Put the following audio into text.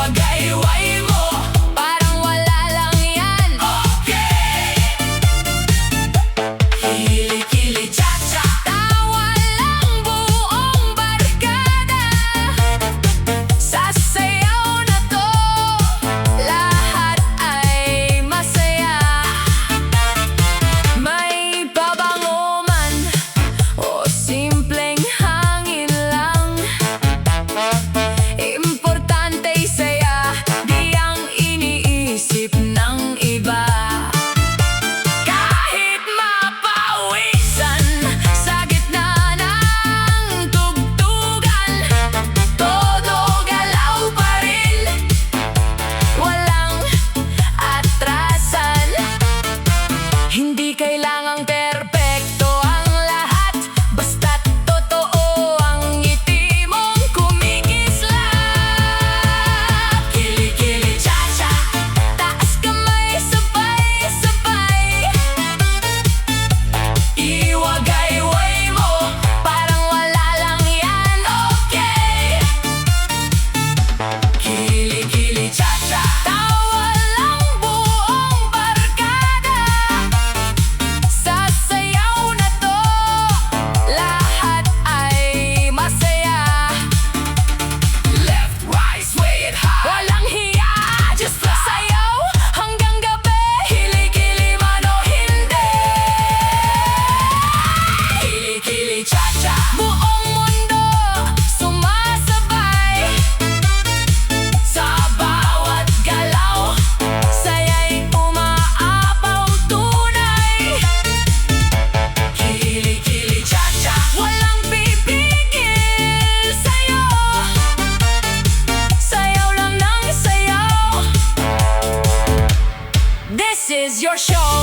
Iwagayway mo, parang wala lang yan. Okay. Kili, kili, cha-cha, tawa lang buong barkada. Sasayaw na to, lahat ay masaya. May pabango man o simpleng hangin lang, importanteng saya, di ang iniisip ng iba. Kahit mapawisan sa gitna ng tugtugan, todo galaw pa rin, walang atrasan. Hindi kailangang perpekto ang lahat, basta't totoo ang ngiti mong kumikislap. Kili, kili, cha-cha, taas kamay sabay-sabay. Iwagayway mo, parang wala lang yan. Okay. Kili, kili, cha-cha, tawa lang buong barkada. Sasayaw na to, lahat ay masaya. Left, right, sway it high, walang hiya, just fly. Sayaw hanggang gabi, hili-hili man o hindi. Kili-kili, cha-cha, buong mundo sumasabay. Sa bawat galaw, saya'y umaapaw tunay. Kili-kili, cha-cha, walang pipigil sa'yo. Sayaw lang ng sayaw. This is your show.